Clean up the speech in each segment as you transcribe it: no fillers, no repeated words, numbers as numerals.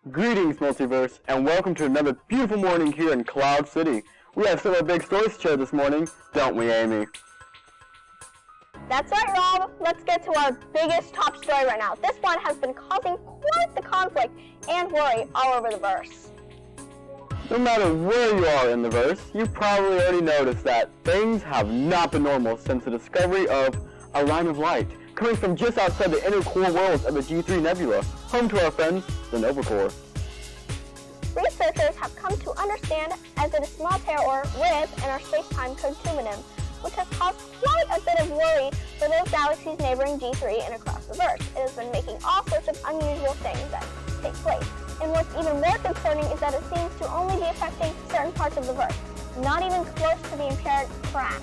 Greetings, Multiverse, and welcome to another beautiful morning here in Cloud City. We have several big stories to share this morning, don't we, Amy? That's right, Rob. Let's get to our biggest top story right now. This one has been causing quite the conflict and worry all over the verse. No matter where you are in the verse, you probably already noticed that things have not been normal since the discovery of a line of light coming from just outside the inner core worlds of the G3 Nebula, home to our friends, the Nova Corps. Researchers have come to understand as a small tear or rip in our space-time continuum, which has caused quite a bit of worry for those galaxies neighboring G3 and across the verse. It has been making all sorts of unusual things that take place. And what's even more concerning is that it seems to only be affecting certain parts of the verse, not even close to the apparent crack.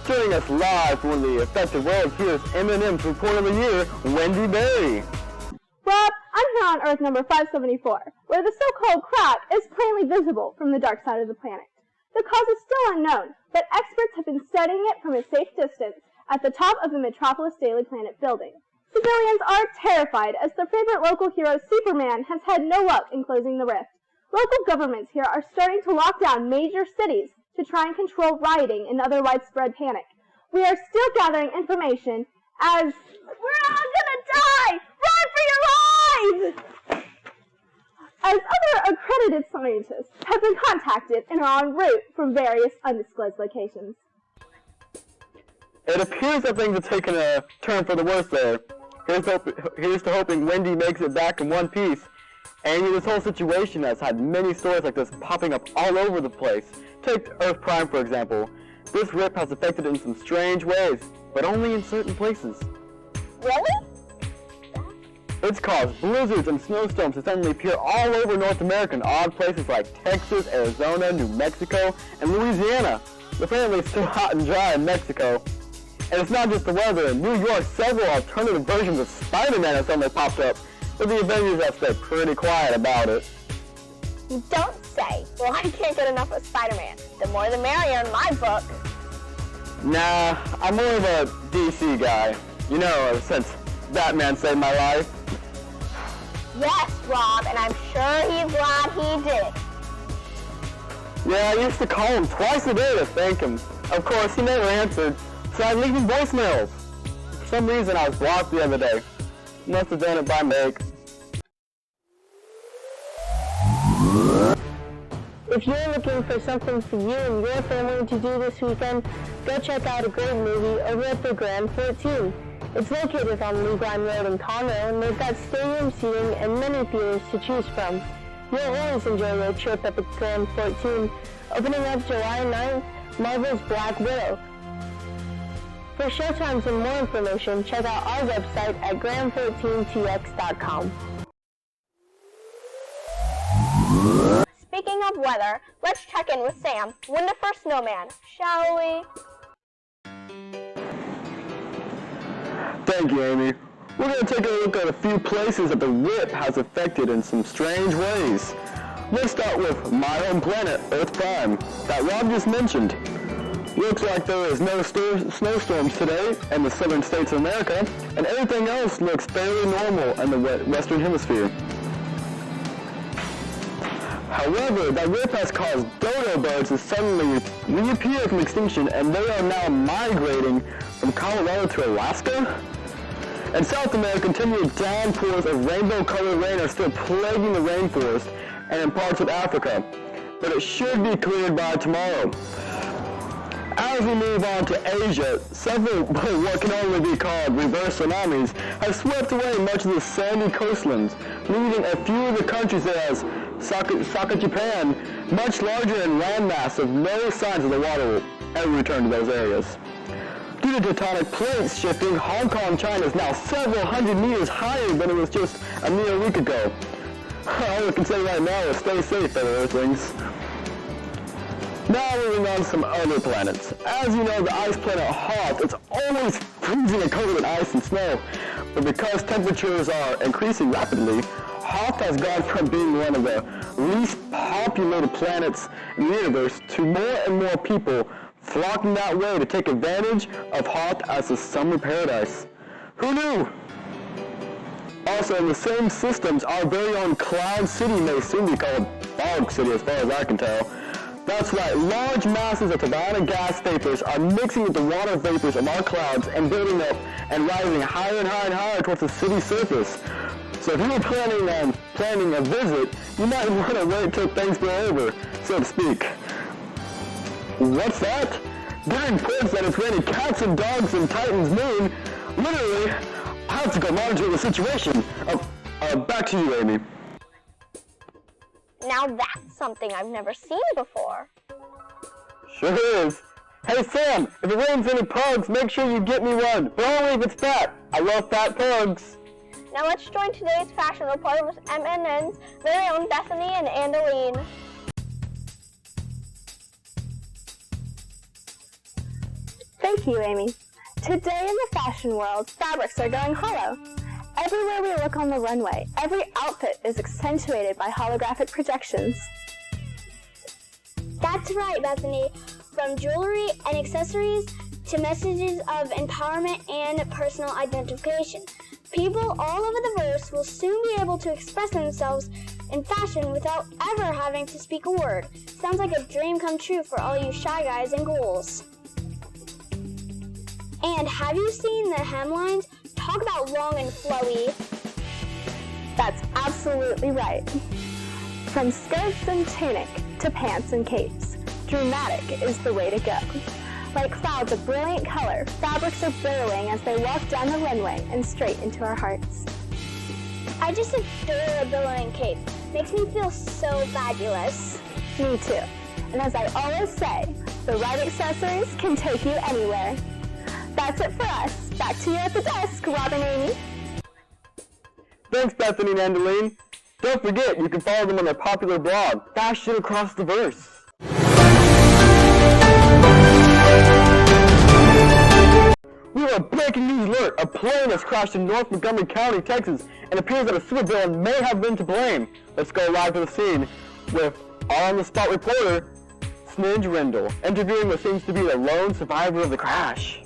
Joining us live from one of the affected worlds, here's M&M's Report of the Year, Wendy Berry. Rob, I'm here on Earth number 574, where the so-called crack is plainly visible from the dark side of the planet. The cause is still unknown, but experts have been studying it from a safe distance at the top of the Metropolis Daily Planet building. Civilians are terrified as their favorite local hero, Superman, has had no luck in closing the rift. Local governments here are starting to lock down major cities to try and control rioting and other widespread panic. We are still gathering information as we're all gonna die! Run for your lives! As other accredited scientists have been contacted and are en route from various undisclosed locations. It appears that things have taken a turn for the worse there. Here's to hoping Wendy makes it back in one piece. Amy, this whole situation has had many stories like this popping up all over the place. Take Earth Prime, for example. This rip has affected it in some strange ways, but only in certain places. Really? It's caused blizzards and snowstorms to suddenly appear all over North America in odd places like Texas, Arizona, New Mexico, and Louisiana. Apparently it's still hot and dry in Mexico. And it's not just the weather. In New York, several alternative versions of Spider-Man have suddenly popped up, but the Avengers have stayed pretty quiet about it. You don't say. Well, I can't get enough of Spider-Man. The more the merrier in my book. Nah, I'm more of a DC guy. You know, since Batman saved my life. Yes, Rob, and I'm sure he's glad he did. Yeah, I used to call him twice a day to thank him. Of course, he never answered, so I'd leave him voicemails. For some reason, I was blocked the other day. Must have done it by mistake. If you're looking for something for you and your family to do this weekend, go check out a great movie over at the Grand 14. It's located on Lugline Road in Conroe, and they've got stadium seating and many theaters to choose from. You'll always enjoy your trip at the Grand 14. Opening up July 9th, Marvel's Black Widow. For showtimes and more information, check out our website at grand14tx.com. Speaking of weather, let's check in with Sam, Wonderful Snowman, shall we? Thank you, Amy. We're going to take a look at a few places that the rip has affected in some strange ways. Let's start with my home planet, Earth Prime, that Rob just mentioned. Looks like there is no snowstorms today in the southern states of America, and everything else looks fairly normal in the western hemisphere. However, that rip has caused dodo birds to suddenly reappear from extinction, and they are now migrating from Colorado to Alaska. In South America, continued downpours of rainbow-colored rain are still plaguing the rainforest and in parts of Africa, but it should be cleared by tomorrow. As we move on to Asia, several what can only be called reverse tsunamis have swept away much of the sandy coastlands, leaving a few of the countries as Saka, Japan, much larger in landmass with no signs of the water will ever return to those areas. Due to tectonic plates shifting, Hong Kong, China is now several hundred meters higher than it was just a mere week ago. All we can say right now is stay safe, fellow Earthlings. Now moving on to some other planets. As you know, the ice planet Hoth is always freezing and covered in ice and snow, but because temperatures are increasing rapidly, Hoth has gone from being one of the least populated planets in the universe to more and more people flocking that way to take advantage of Hoth as a summer paradise. Who knew? Also, in the same systems, our very own Cloud City may soon be called Fog City as far as I can tell. That's right, large masses of Tibanna gas vapors are mixing with the water vapors of our clouds and building up and rising higher and higher and higher towards the city surface. So if you were planning a visit, you might want to wait till things blow over, so to speak. What's that? Getting reports that it's raining cats and dogs in Titan's moon. Literally, I have to go monitor the situation. Back to you, Amy. Now that's something I've never seen before. Sure is. Hey Sam, if it rains any pugs, make sure you get me one, but only if it's fat. I love fat pugs. Now let's join today's fashion report with MNN's very own Bethany and Andaline. Thank you, Amy. Today in the fashion world, fabrics are going hollow. Everywhere we look on the runway, every outfit is accentuated by holographic projections. That's right, Bethany. From jewelry and accessories to messages of empowerment and personal identification. People all over the verse will soon be able to express themselves in fashion without ever having to speak a word. Sounds like a dream come true for all you shy guys and ghouls. And have you seen the hemlines? Talk about long and flowy. That's absolutely right. From skirts and tunic to pants and capes, dramatic is the way to go. Like clouds of brilliant color, fabrics are billowing as they walk down the runway and straight into our hearts. I just adore a billowing cape. Makes me feel so fabulous. Me too. And as I always say, the right accessories can take you anywhere. That's it for us. Back to you at the desk, Rob and Amy. Thanks, Bethany and Andaline. Don't forget, you can follow them on their popular blog, Fashion Across the Verse. We have a breaking news alert. A plane has crashed in North Montgomery County, Texas, and appears that a supervillain may have been to blame. Let's go live to the scene with on-the-spot reporter, Snidge Rindle, interviewing what seems to be the lone survivor of the crash.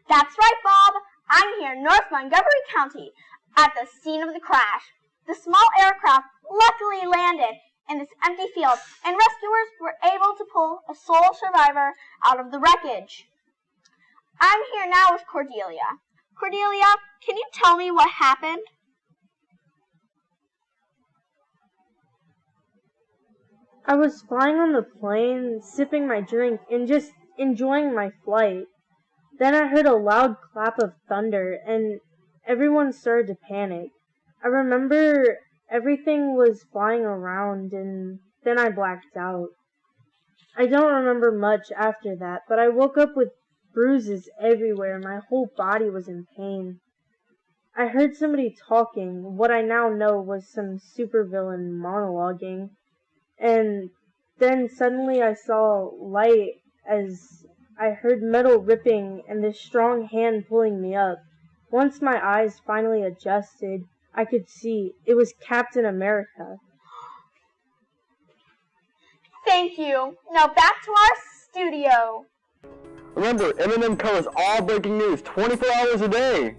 That's right, Bob. I'm here in North Montgomery County at the scene of the crash. The small aircraft luckily landed in this empty field, and rescuers were able to pull a sole survivor out of the wreckage. I'm here now with Cordelia. Cordelia, can you tell me what happened? I was flying on the plane, sipping my drink, and just enjoying my flight. Then I heard a loud clap of thunder, and everyone started to panic. I remember everything was flying around, and then I blacked out. I don't remember much after that, but I woke up with bruises everywhere. My whole body was in pain. I heard somebody talking, what I now know was some supervillain monologuing, and then suddenly I saw light as I heard metal ripping and this strong hand pulling me up. Once my eyes finally adjusted, I could see it was Captain America. Thank you. Now back to our studio. Remember, M&M covers all breaking news 24 hours a day.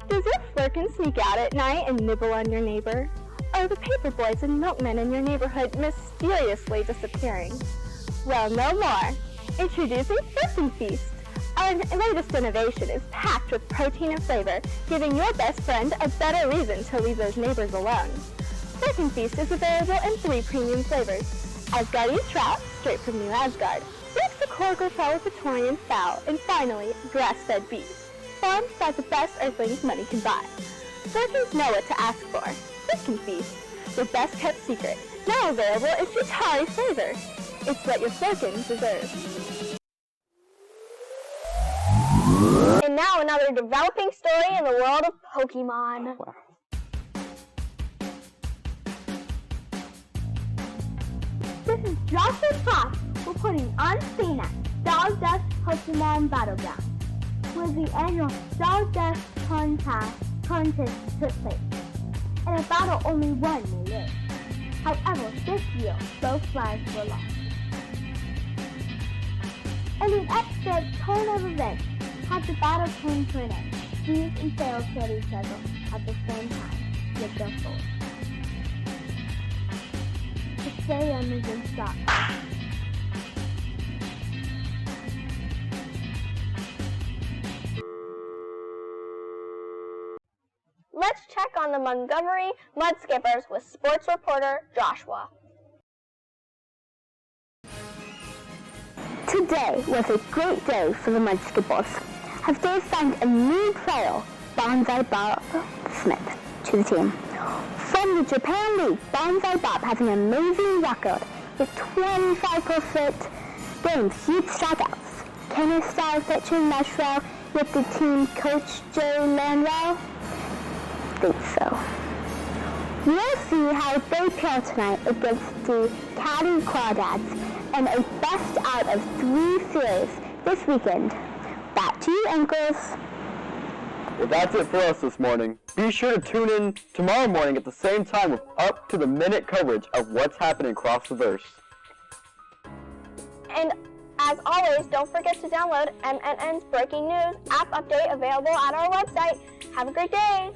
Does your flerken sneak out at night and nibble on your neighbor? Or the paper boys and milkmen in your neighborhood mysteriously disappearing? Well, no more. Introducing Flerken Feast. Our latest innovation is packed with protein and flavor, giving your best friend a better reason to leave those neighbors alone. Flerken Feast is available in 3 premium flavors. Asgardian trout, straight from New Asgard, Rex the Corgorfell with Victorian fowl, and finally, grass-fed beef, farmed by the best earthlings money can buy. Flerkens know what to ask for. Flerken Feast, your best-kept secret, now available in Futari flavors. It's what your Flerkens deserve. And now another developing story in the world of Pokemon. Wow. This is Joshua Fox reporting on CNET, Stardust Pokemon Battleground, where the annual Stardust contest took place. In a battle only one may live. However, this year, both flags were lost. And an extra turn of events had the battle come to an end. Steve and Pharaoh killed each other at the same time with their swords. The stadium is in shock. Let's check on the Montgomery Mudskippers with sports reporter Joshua. Today was a great day for the Mudskippers, as they signed a new player, Banzai Bob Smith, to the team. From the Japan League, Banzai Bob has an amazing record with 25% games, huge strikeouts. Can his style fit in mesh well with the team coach Joe Landwell? Think so. We'll see how they pair tonight against the Caddy Crawdads in a best out of 3 series this weekend. Back to you, Uncles. Well, that's it for us this morning. Be sure to tune in tomorrow morning at the same time with up-to-the-minute coverage of what's happening across the verse. And as always, don't forget to download MNN's Breaking News app update available at our website. Have a great day!